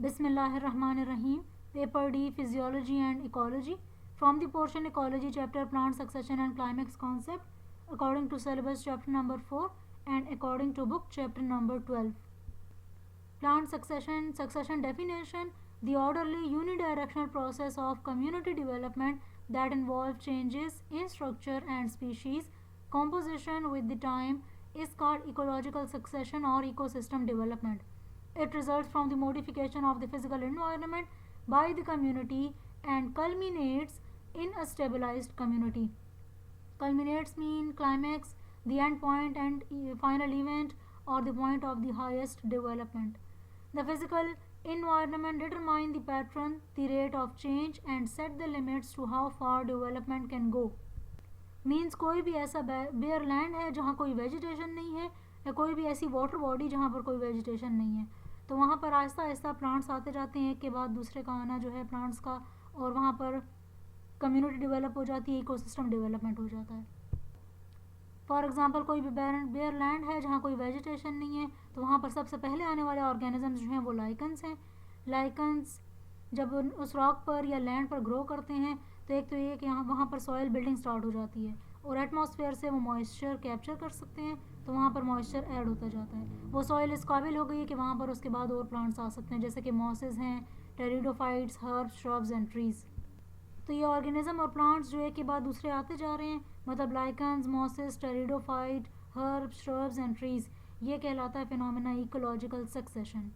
Bismillahirrahmanirrahim. Paper D, Physiology and Ecology. From the portion Ecology, chapter Plant Succession and Climax Concept, according to syllabus chapter number 4 and according to book chapter number 12. Plant succession definition: the orderly unidirectional process of community development that involves changes in structure and species composition with the time is called ecological succession or ecosystem development. It results from the modification of the physical environment by the community and culminates in a stabilized community. Culminates mean climax, the end point and final event, or the point of the highest development. The physical environment determine the pattern, the rate of change and set the limits to how far development can go. Means कोई भी ऐसा bear land है जहाँ कोई vegetation नहीं है, या कोई भी ऐसी वाटर बॉडी जहाँ पर कोई वेजिटेशन नहीं है, तो वहाँ पर आहिस्ता आहिस्ता प्लांट्स आते जाते हैं, एक के बाद दूसरे का आना जो है प्लांट्स का, और वहाँ पर कम्युनिटी डेवलप हो जाती है, इकोसिस्टम डेवलपमेंट हो जाता है. फॉर एग्जांपल कोई भी बेयर लैंड है जहाँ कोई वेजिटेशन नहीं है, तो वहाँ पर सबसे पहले आने वाले ऑर्गेनिजम्स जो हैं वो लाइकन्स हैं. लाइकन्स जब उस रॉक पर या लैंड पर ग्रो करते हैं तो एक तो ये कि यहाँ वहाँ पर सॉइल बिल्डिंग स्टार्ट हो जाती है और एटमॉस्फेयर से वो मॉइस्चर कैप्चर कर सकते हैं, तो वहाँ पर मॉइस्चर ऐड होता जाता है. वो सॉइल इस काबिल हो गई है कि वहाँ पर उसके बाद और प्लांट्स आ सकते हैं, जैसे कि मॉसेस हैं, pteridophytes, herbs, shrubs and trees. तो ये ऑर्गेनिज्म और प्लांट्स जो एक के बाद दूसरे आते जा रहे हैं, मतलब lichens, mosses, pteridophyte, herbs, shrubs and trees, ये कहलाता है phenomena ecological succession.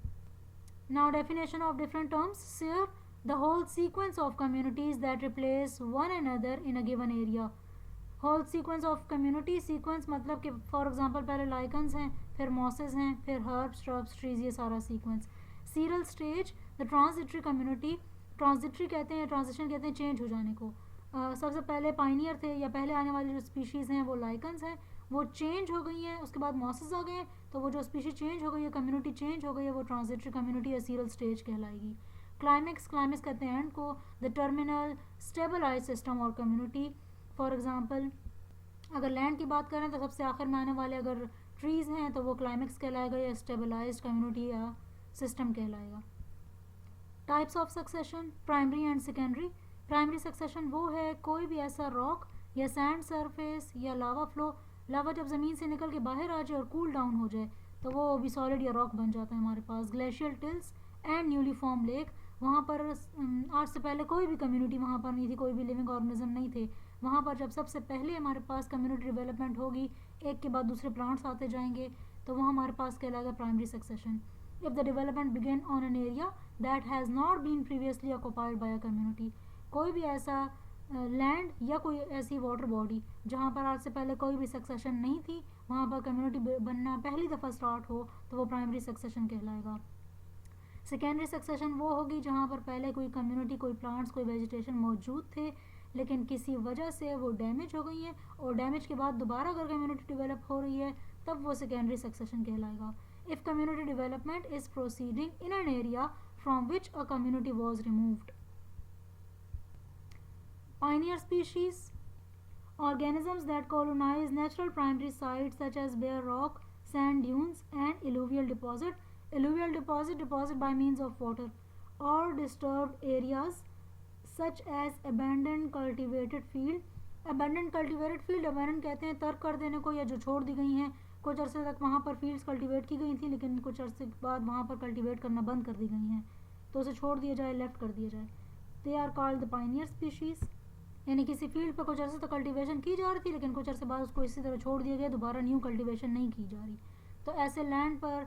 Now definition of different terms here: the whole sequence of communities that replace one another in a given area. Whole sequence of community, sequence मतलब कि for example पहले lichens हैं, फिर mosses हैं, फिर herbs, shrubs, trees, ये सारा sequence. Serial stage: the transitory community. Transitory कहते हैं, ट्रांजिशन कहते हैं चेंज हो जाने को. सबसे पहले पाइनियर थे या पहले आने वाली जो स्पीशीज़ हैं वो लाइकन्स हैं, वो चेंज हो गई हैं, उसके बाद मॉसेस आ गए हैं, तो वो जो स्पीशीज चेंज हो गई है, कम्युनिटी चेंज हो गई है, वो ट्रांजिटरी कम्युनिटी या सीरियल स्टेज कहलाएगी. क्लाइमेक्स, क्लाइमेक्स कहते हैं एंड को. द टर्मिनल स्टेबलाइज सिस्टम और कम्युनिटी. फॉर एग्जांपल अगर लैंड की बात करें तो सबसे आखिर में आने वाले अगर ट्रीज़ हैं तो वो क्लाइमेक्स कहलाएगा या स्टेबलाइज्ड कम्युनिटी या सिस्टम कहलाएगा. Types of succession: primary and secondary. Primary succession वो है कोई भी ऐसा रॉक या सैंड सरफेस या लावा फ्लो. लावा जब ज़मीन से निकल के बाहर आ जाए और कूल डाउन हो जाए तो वो भी सॉलिड या रॉक बन जाता है हमारे पास. Glacial tills and newly form lake. वहाँ पर आज से पहले कोई भी कम्युनिटी वहाँ पर नहीं थी, कोई भी लिविंग ऑर्गेनिज्म नहीं थे. वहाँ पर जब सबसे पहले हमारे पास कम्युनिटी डेवलपमेंट होगी, एक के बाद दूसरे प्लांट्स आते जाएंगे, तो वहाँ हमारे पास कहलाएगा primary succession. If the development begin on an area that has not been previously occupied by a community. कोई भी ऐसा लैंड या कोई ऐसी वाटर बॉडी जहाँ पर आज से पहले कोई भी सक्सेशन नहीं थी, वहाँ पर कम्युनिटी बनना पहली दफ़ा स्टार्ट हो, तो वो प्राइमरी सक्सेशन कहलाएगा. सेकेंडरी सक्सेशन वो होगी जहाँ पर पहले कोई कम्युनिटी, कोई प्लांट्स, कोई वेजिटेशन मौजूद थे, लेकिन किसी वजह से वो डैमेज हो गई हैं, और डैमेज के बाद दोबारा अगर कम्युनिटी डेवलप हो रही है तब वो सेकेंडरी सक्सेशन कहलाएगा. If community development is proceeding in an area from which a community was removed. Pioneer species: organisms that colonize natural primary sites such as bare rock, sand dunes and alluvial deposit. Alluvial deposit by means of water, or disturbed areas such as abandoned cultivated field. Abandoned cultivated field, abandoned कहते हैं तर्क कर देने को या जो छोड़ दी गई हैं. कुछ अरसे तक वहाँ पर फील्ड्स कल्टिवेट की गई थी, लेकिन कुछ अरसे के बाद वहाँ पर कल्टिवेट करना बंद कर दी गई हैं, तो उसे छोड़ दिया जाए, लेफ्ट कर दिया जाए. They are called the pioneer species. यानी किसी फील्ड पर कुछ अर्से तक कल्टीवेशन की जा रही थी, लेकिन कुछ अर्से बाद उसको इसी तरह छोड़ दिया गया, दोबारा न्यू कल्टीवेशन नहीं की जा रही. तो ऐसे लैंड पर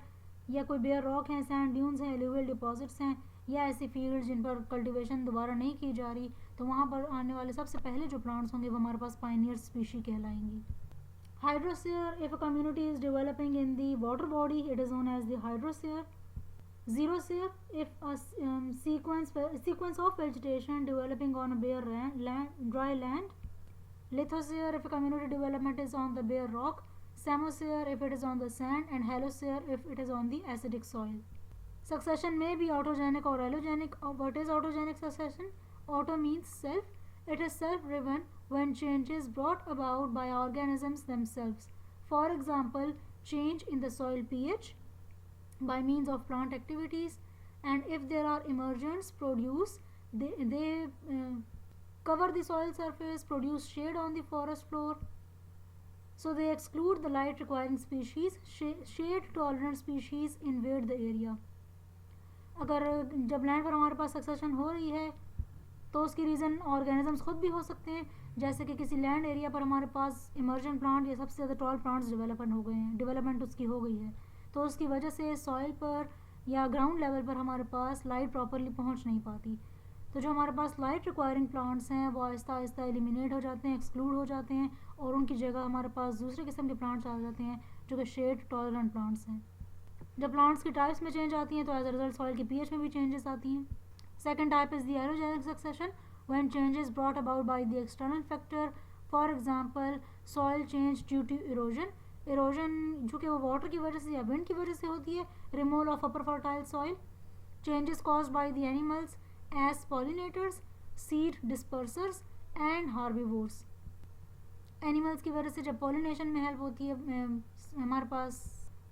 या कोई बेयर रॉक हैं, सैंड ड्यून्स हैं, एलुवियल डिपॉजिट्स हैं, या ऐसी फील्ड जिन पर कल्टीवेशन दोबारा नहीं की जा रही, तो वहाँ पर आने वाले सबसे पहले जो प्लांट्स होंगे वो हमारे पास पाइनियर स्पीशी कहलाएंगी. Hydrosphere: if a community is developing in the water body it is known as the hydrosphere. Xerosphere: if a sequence of vegetation developing on a bare dry land. Lithosphere: if a community development is on the bare rock. Samosphere: if it is on the sand, and Halosphere: if it is on the acidic soil. Succession may be autogenic or allogenic. What is autogenic succession? Auto means self. It is self-driven when change is brought about by organisms themselves. For example, change in the soil pH by means of plant activities, and if there are emergence produce, they cover the soil surface, produce shade on the forest floor. So they exclude the light requiring species. Shade tolerant species invade the area. अगर जब land पर हमारे पास succession हो रही है तो उसकी reason organisms खुद भी हो सकते हैं, जैसे कि किसी लैंड एरिया पर हमारे पास इमर्जन प्लांट या सबसे ज़्यादा टॉल प्लांट्स डेवलपमेंट उसकी हो गई है, तो उसकी वजह से सॉइल पर या ग्राउंड लेवल पर हमारे पास लाइट प्रॉपरली पहुंच नहीं पाती। तो जो हमारे पास लाइट रिक्वायरिंग प्लांट्स हैं वो आहिस्ता आहिस्ता एलिमिनेट हो जाते हैं, एक्सक्लूड हो जाते हैं, और उनकी जगह हमारे पास दूसरे किस्म के प्लांट्स आ जाते हैं जो कि शेड टॉलरेंट प्लांट्स हैं। जब प्लांट्स की टाइप्स में चेंज आती हैं तो एज अ रिजल्ट सॉइल की पीएच में भी चेंजेस आती हैं। Second type is the allogenic succession when changes brought about by the external factor, for example soil change due to erosion. Erosion जो कि वो वाटर की वजह से या विंड की वजह से होती है, removal of upper fertile soil, changes caused by the animals as pollinators, seed dispersers and herbivores. Animals की वजह से जब पॉलिनेशन में हेल्प होती है, हमारे पास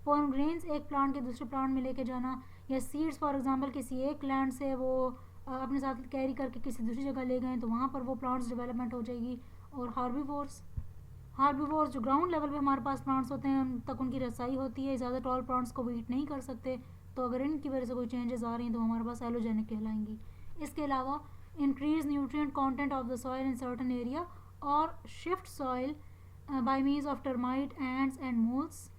पोलन ग्रेन्स एक प्लांट के दूसरे प्लांट में लेके जाना, या सीड्स फॉर एग्जांपल किसी एक प्लांट से वो अपने साथ कैरी करके किसी दूसरी जगह ले गए तो वहाँ पर वो प्लांट्स डेवलपमेंट हो जाएगी। और हार्बिवोर्स जो ग्राउंड लेवल पे हमारे पास प्लांट्स होते हैं उन तक उनकी रसाई होती है, ज़्यादा टॉल प्लांट्स को वो ईट नहीं कर सकते, तो अगर इनकी वजह से कोई चेंजेस आ रही हैं तो हमारे पास एलोजेनिक कहलाएंगी। इसके अलावा increase nutrient content of the soil in certain area और shift soil by means of termite, ants and moles.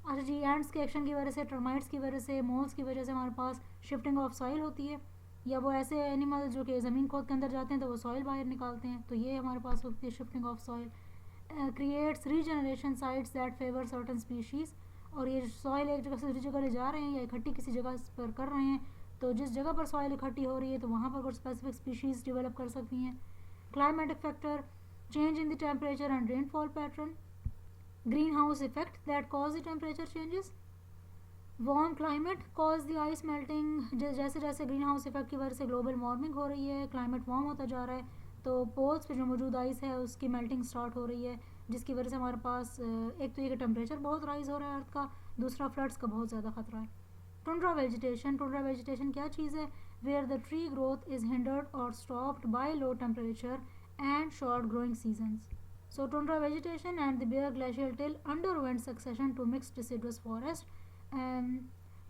अच्छा जी, एंड्स के एक्शन की वजह से, टर्माइट्स की वजह से, मोल्स की वजह से हमारे पास शिफ्टिंग ऑफ सॉइल होती है, या वो ऐसे एनिमल जो कि ज़मीन खोद के अंदर जाते हैं तो वो सॉइल बाहर निकालते हैं, तो ये हमारे पास होती है shifting of soil. Creates regeneration sites that favour certain species. और ये सॉइल एक जगह से दूसरी जगह ले जा रहे हैं या इकट्ठी किसी जगह पर कर रहे हैं, तो जिस जगह पर सॉइल इकट्ठी हो रही है तो वहाँ पर कुछ स्पेसिफिक स्पीशीज़ डेवलप कर सकती हैं। Climatic factor, change in the temperature and rainfall pattern, greenhouse effect that cause the temperature changes, warm climate cause the ice melting। जैसे जैसे ग्रीन हाउस इफेक्ट की वजह से ग्लोबल वार्मिंग हो रही है, क्लाइमेट वार्म होता जा रहा है, तो पोल्स पे जो मौजूद आइस है उसकी मेल्टिंग स्टार्ट हो रही है, जिसकी वजह से हमारे पास एक तो ये कि टेम्परेचर बहुत राइज हो रहा है अर्थ का, दूसरा फ्लड्स का बहुत ज़्यादा खतरा है। टुंड्रा वेजिटेशन क्या चीज़ है? Where the tree growth is hindered और stopped by low temperature and short growing seasons. So tundra vegetation and the bare glacial till underwent succession to mixed deciduous forest।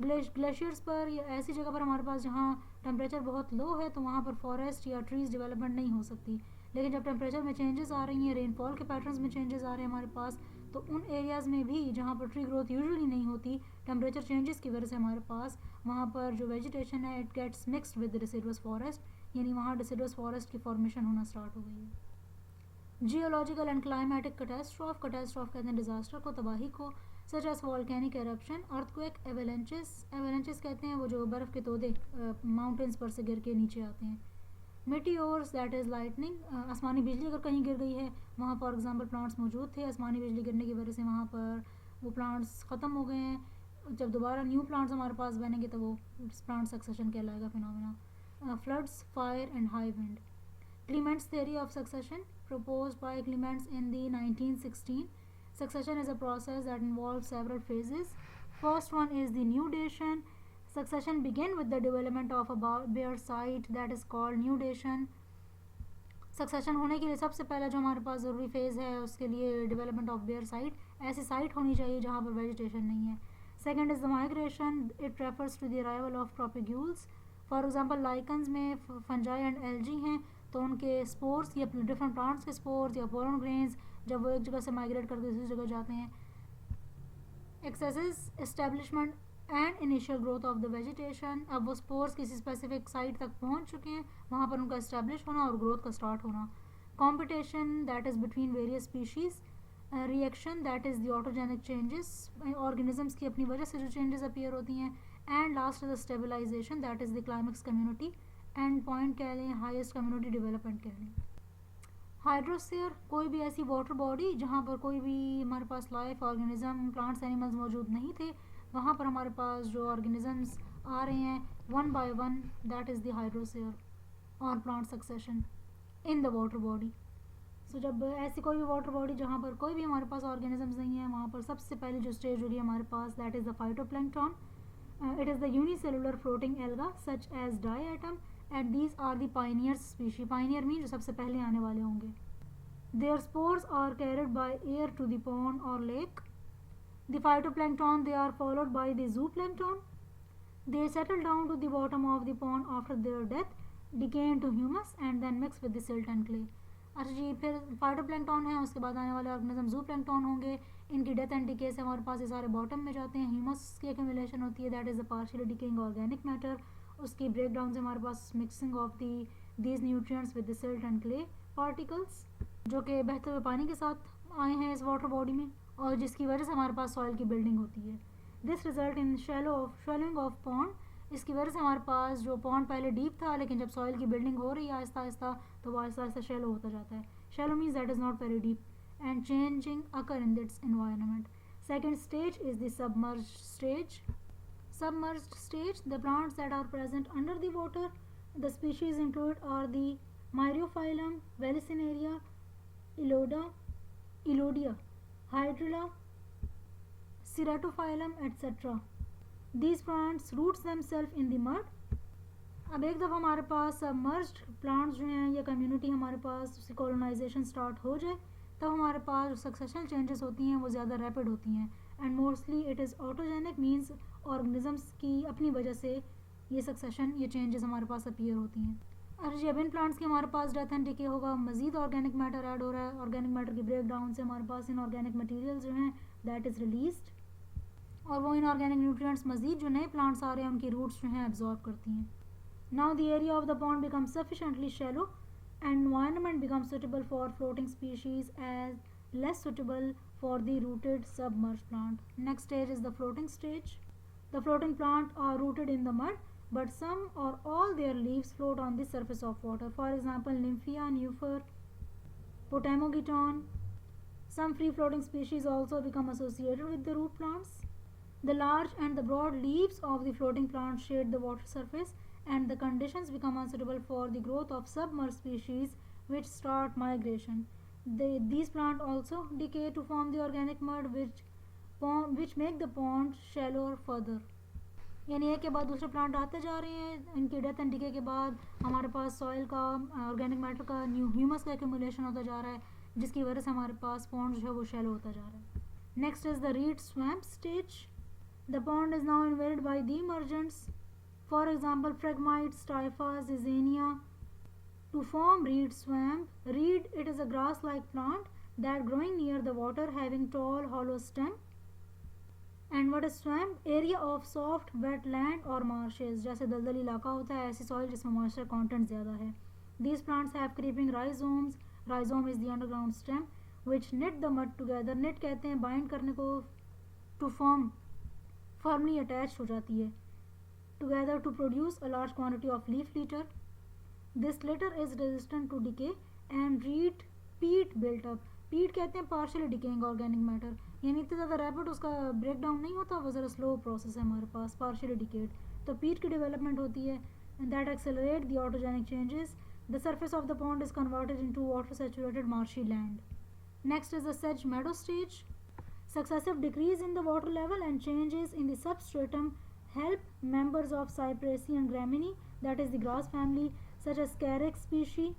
Glaciers पर या ऐसी जगह पर हमारे पास जहाँ टेम्परेचर बहुत लो है तो वहाँ पर फॉरेस्ट या ट्रीज डेवलपमेंट नहीं हो सकती, लेकिन जब टेम्परेचर में चेंजेस आ रही हैं, रेनफॉल के पैटर्न्स में चेंजेस आ रहे हैं हमारे पास, तो उन एरियाज़ में भी जहाँ पर ट्री ग्रोथ यूजुअली नहीं होती, टेम्परेचर चेंजेस की वजह से हमारे पास वहाँ पर जो वेजिटेशन है it gets mixed with deciduous forest, यानी वहाँ डिसिडुअस फॉरेस्ट की फॉर्मेशन होना स्टार्ट हो गई है। जियोलॉजिकल एंड क्लाइमेटिक कैटास्ट्रॉफ कहते हैं डिजास्टर को, तबाही को, such as volcanic eruption, earthquake, avalanches कहते हैं वो जो बर्फ़ के तोदे माउंटेन्स पर से गिर के नीचे आते हैं। मेटियोर्स दैट इज़ लाइटनिंग, आसमानी बिजली अगर कहीं गिर गई है, वहाँ फॉर एग्जांपल प्लांट्स मौजूद थे, आसमानी बिजली गिरने की वजह से वहाँ पर वो प्लांट्स ख़त्म हो गए हैं, जब दोबारा न्यू प्लांट्स हमारे पास बनेंगे तो वो प्लांट सक्सेशन कहलाएगा phenomena. Floods, fire and high wind. Clement's theory of succession, proposed by Clements in the 1916. Succession is a process that involves several phases. First one is the nudation. Succession begins with the development of a bare site that is called nudation. Succession होने के लिए सबसे पहला जो हमारे पास ज़रूरी phase है उसके लिए डेवलपमेंट ऑफ बेयर साइट, ऐसी साइट होनी चाहिए जहाँ पर वेजिटेशन नहीं है। Second is the migration, it refers to the arrival of propagules. For example lichens में फंजाई एंड एल्जी हैं, तो उनके स्पोर्स या डिफरेंट प्लांट्स के स्पोर्स या पोलन ग्रेन्स जब वो एक जगह से माइग्रेट करके दूसरी जगह जाते हैं। Axes, establishment and initial growth of the vegetation, अब वो स्पोर्स किसी स्पेसिफिक साइट तक पहुंच चुके हैं, वहाँ पर उनका एस्टेब्लिश होना और ग्रोथ का स्टार्ट होना। Competition that is between various species. Reaction that is the autogenic changes, organisms की अपनी वजह से जो चेंजेस अपीयर होती हैं। And last is the stabilization that is the climax community. End point कह लें, हाईएस्ट कम्युनिटी डेवलपमेंट कह लें। हाइड्रोस्फीयर, कोई भी ऐसी वाटर बॉडी जहाँ पर कोई भी हमारे पास लाइफ ऑर्गेनिज्म, प्लांट्स, एनिमल्स मौजूद नहीं थे, वहाँ पर हमारे पास जो ऑर्गेनिजम्स आ रहे हैं one by one, that is the hydrosphere और plant succession in the water body. So जब ऐसी कोई भी वाटर बॉडी जहाँ पर कोई भी हमारे पास ऑर्गेनिजम्स नहीं है, वहाँ पर सबसे पहले जो स्टेज होगी हमारे पास that is the phytoplankton. It is the unicellular floating alga such as diatom, and these are the pioneer species. Pioneer means जो सबसे पहले आने वाले होंगे. Their spores are carried by air to the pond or lake. The phytoplankton, they are followed by the zooplankton. They settle down to the bottom of the pond after their death, decay into humus and then mix with the silt and clay. अच्छा जी, फिर phytoplankton है, उसके बाद आने वाले organism जूप्लैंक्टन होंगे. इनकी death and decay से हमारे पास ये सारे बॉटम में जाते हैं. ह्यूमस की एक्यूमुलेशन होती है, that is the partially decaying organic matter. उसकी ब्रेक डाउन से हमारे पास mixing of these nutrients with the silt and clay particles, जो कि बहते हुए पानी के साथ आए हैं इस वाटर बॉडी में, और जिसकी वजह से हमारे पास सॉइल की बिल्डिंग होती है. This result in shelling of pond. इसकी वजह से हमारे पास जो पॉन्ड पहले डीप था, लेकिन जब सॉइल की बिल्डिंग हो रही है आहिस्ता आहिस्ता, तो वो आहिस्ता आहिस्ता शेलो होता जाता है. Shallow means that is not very deep and changing occur in its environment. Second stage is the submerged stage. Submerged stage, the plants that are present under the water. The species included are the Myriophyllum, Vallisneria, Elodia, Hydrilla, Ceratophyllum, etc. These plants roots themselves in the mud. अब एक दफ़ा हमारे पास submerged plants जो हैं या community हमारे पास उसकी colonisation start हो जाए, तब हमारे पास जो सक्सेशनल चेंजेस होती हैं वो ज़्यादा रैपिड होती हैं. And mostly it is autogenic, means organisms की अपनी वजह से ये सक्सेशन, ये चेंजेस हमारे पास अपीयर होती हैं. और जब इन प्लांट्स के हमारे पास डेथ एंड डिके होगा, मज़ीद ऑर्गेनिक मैटर ऐड हो रहा है. ऑर्गेनिक मैटर की ब्रेक डाउन से हमारे पास इनऑर्गेनिक मटीरियल जो हैं दैट इज़ रिलीज्ड, और वो इनऑर्गेनिक न्यूट्रिएंट्स मज़ीद जो नए प्लांट्स आ रहे हैं उनकी रूट्स जो हैं एब्जॉर्ब करती हैं. Now the area of the pond becomes sufficiently shallow and environment becomes suitable for floating species as less suitable for the rooted submerged plant. Next stage is the floating stage. The floating plant are rooted in the mud, but some or all their leaves float on the surface of water. For example, Nymphia, Nufer, Potamogeton. Some free floating species also become associated with the root plants. The large and the broad leaves of the floating plant shade the water surface, and the conditions become unsuitable for the growth of submerged species which start migration. These plants also decay to form the organic mud which make the pond shallower further. यानी एक के बाद दूसरे plant आते जा रहे हैं. इनकी डेथ एंड डिके के बाद हमारे पास सॉइल का, ऑर्गेनिक मैटर का, न्यू ह्यूमस का एक्यूमुलेशन होता जा रहा है, जिसकी वजह से हमारे पास पॉन्ड जो है वो शैलो होता जा रहा है. Next is the reed swamp stage. The pond is now invaded by the emergents. For example, Phragmites, Typha, Zizania. To form reed swamp, reed, it is a grass-like plant that growing near the water having tall hollow stem. And what is swamp? Area of soft wet land or marshes. जैसे दलदली इलाका होता है, ऐसी soil जिसमें moisture content ज़्यादा है. These plants have creeping rhizomes. Rhizome is the underground stem which knit the mud together. Knit कहते हैं bind करने को, to form, firmly attached हो जाती है together to produce a large quantity of leaf litter. This litter is resistant to decay and peat built up. Peat कहते हैं partially decaying organic matter, यानी इतना ज़्यादा रैपिड उसका ब्रेक डाउन नहीं होता, वो ज़रा स्लो प्रोसेस है हमारे पास, partially decayed. तो peat की डेवलपमेंट होती है and that accelerate the autogenic changes. The surface of the pond is converted into water saturated marshy land. Next is the sedge meadow stage. Successive decrease in the water level and changes in the substratum help members of Cyperaceae and Gramineae, that is the grass family, such as Carex species,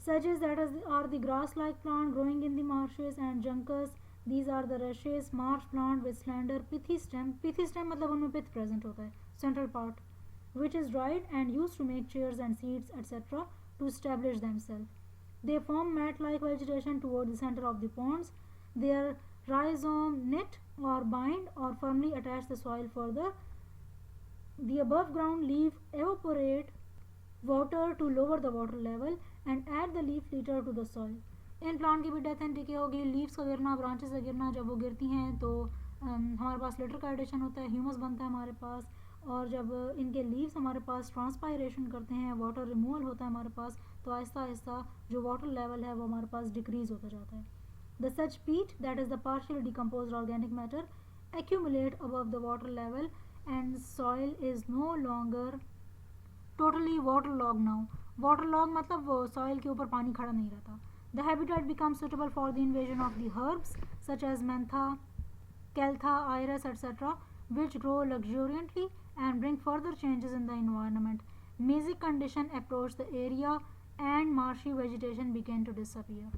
sedges that are the grass-like plant growing in the marshes, and Juncus, these are the rushes, marsh plant with slender pithy stem. Pithy stem मतलब उनमें pith present होता है, central part, which is dried and used to make chairs and seats, etc. to establish themselves. They form mat-like vegetation toward the center of the ponds. Their rhizome knit or bind or firmly attach the soil further. The above ground leaf evaporate water to lower the water level and add the leaf litter to the soil. In plant की भी death and decay होगी. Leaves का गिरना, branches का गिरना, जब वो गिरती हैं तो हमारे पास लिटर का एडिशन होता है, ह्यूमस बनता है हमारे पास, और जब इनके लीव्स हमारे पास ट्रांसपायरेशन करते हैं, वाटर रिमूवल होता है हमारे पास, तो आहिस्ता आहिस्ता जो वाटर लेवल है वो हमारे पास डिक्रीज़ होता जाता है. The sedge peat, that is the partially decomposed organic matter, accumulate above the water level and soil is no longer totally waterlogged now. Waterlogged मतलब वो soil के ऊपर पानी खड़ा नहीं रहता. The habitat becomes suitable for the invasion of the herbs such as mentha, caltha, iris, etc. which grow luxuriantly and bring further changes in the environment. Mesic condition approached the area and marshy vegetation began to disappear.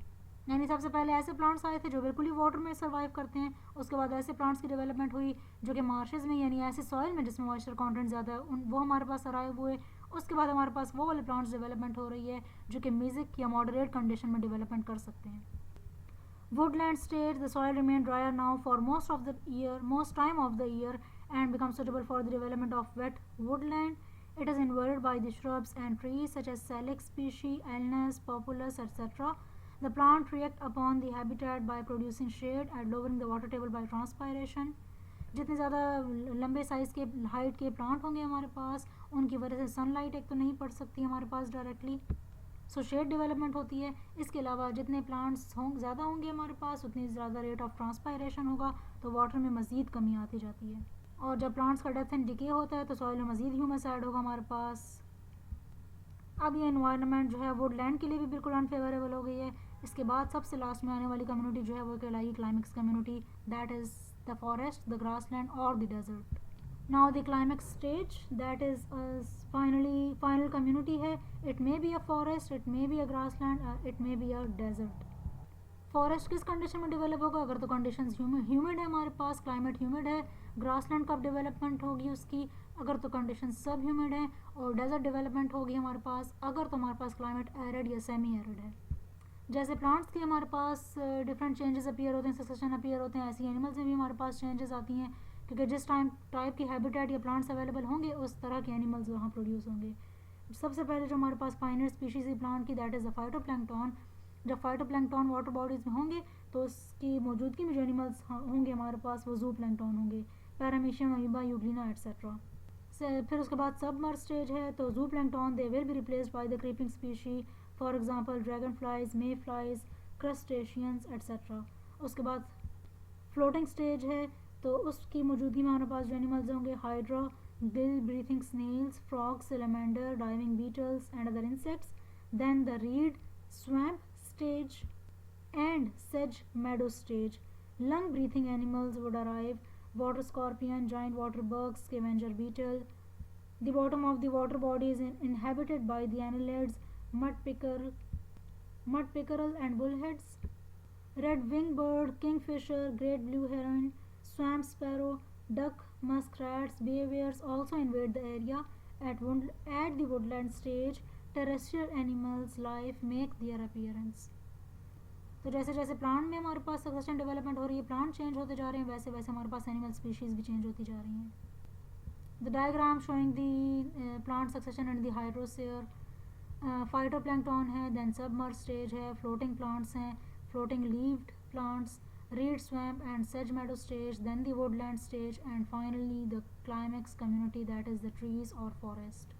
यानी सबसे पहले ऐसे plants आए थे जो बिल्कुल ही water में survive करते हैं, उसके बाद ऐसे प्लांट्स की डेवलपमेंट हुई जो कि मार्शेज में यानी ऐसे सॉइल में जिसमें मॉइस्चर कंटेंट ज़्यादा है वो हमारे पास अराइव हुए. उसके बाद हमारे पास वो वाले प्लांट्स डेवलपमेंट हो रही है जो कि मेसिक या मॉडरेट कंडीशन में डेवलपमेंट कर सकते हैं. Woodland stage, the soil remain drier now for most time of the year and becomes suitable for the development of wet woodland. It is invaded by the shrubs and trees such as Salix species, Alnus, Populus, etc. The plant react upon the habitat by producing shade and lowering the water table by transpiration. जितने ज़्यादा लंबे size के height के plant होंगे हमारे पास, उनकी वजह से सनलाइट एक तो नहीं पड़ सकती हमारे पास डायरेक्टली, सो शेड डेवलपमेंट होती है. इसके अलावा जितने प्लांट्स ज़्यादा होंगे हमारे पास उतनी ज़्यादा रेट ऑफ ट्रांसपायरेशन होगा, तो वाटर में मज़ीद कमी आती जाती है. और जब प्लांट्स का डेथ एंड डिके होता है तो सॉइल में मज़ीद ह्यूमस ऐड होगा हमारे पास. अब ये इन्वायरमेंट जो है वुडलैंड के लिए भी बिल्कुल अनफेवरेबल हो गई है. इसके बाद सबसे लास्ट में आने वाली कम्युनिटी जो है वो कहलाएगी climax community, that is the forest, the grassland और the desert. Now the climax stage, that is final community है. It may be a forest, it may be a grassland, it may be a desert. Forest किस condition में develop होगा? अगर तो conditions humid है हमारे पास, climate humid है. Grassland कब डेवलपमेंट होगी उसकी? अगर तो कंडीशन सब ह्यूमिड है. और डेजर्ट डेवलपमेंट होगी हमारे पास अगर तो हमारे पास क्लाइमेट एरिड या सेमी एरिड है. जैसे प्लांट्स के हमारे पास डिफरेंट चेंजेस अपीयर होते हैं, सक्सेशन अपीयर होते हैं, ऐसी एनिमल्स में भी हमारे पास चेंजेस आती हैं क्योंकि जिस टाइप की हैबिटेट या प्लांट्स अवेलेबल होंगे उस तरह के एनिमल्स वहाँ प्रोड्यूस होंगे. सबसे पहले जो हमारे पास पाइनियर स्पीशीज है प्लांट की, दैट इज़ द फाइटोप्लैंक्टन. जब फाइटोप्लैंक्टन वाटर बॉडीज़ में होंगे तो उसकी मौजूदगी में जो एनिमल्स होंगे हमारे पास वो जूप्लैंक्टन होंगे, पैरामीशियम, अमीबा, यूग्लिना एट्सेट्रा. फिर उसके बाद सबमर्ज स्टेज है, तो जूप्लैंक्टन they will be replaced by the creeping species, for example dragon flies, may flies, crustaceans etcetera. उसके बाद फ्लोटिंग स्टेज है, तो उसकी मौजूदगी में हमारे पास जो एनिमल्स होंगे hydra, gill breathing snails, frogs, salamander, diving beetles and other insects. Then the reed swamp stage and सेज meadow stage. Lung breathing animals would arrive, water scorpion, giant water bugs, scavenger beetle. The bottom of the water body is inhabited by the annelids, mud pickerel and bullheads. Red winged bird, kingfisher, great blue heron, swamp sparrow, duck, muskrats, beavers also invade the area. At the woodland stage, terrestrial animals' life make their appearance. तो जैसे जैसे plant में हमारे पास succession development हो रही है, plant change होते जा रहे हैं, वैसे वैसे हमारे पास एनिमल स्पीशीज़ भी चेंज होती जा रही हैं. The diagram showing the plant succession and the hydrosphere. Phytoplankton है, देन सबमर्ज स्टेज है, फ्लोटिंग प्लांट्स हैं, floating levied plants, reed swamp and sedge meadow stage, then the woodland stage and finally the climax community, that is the trees or forest.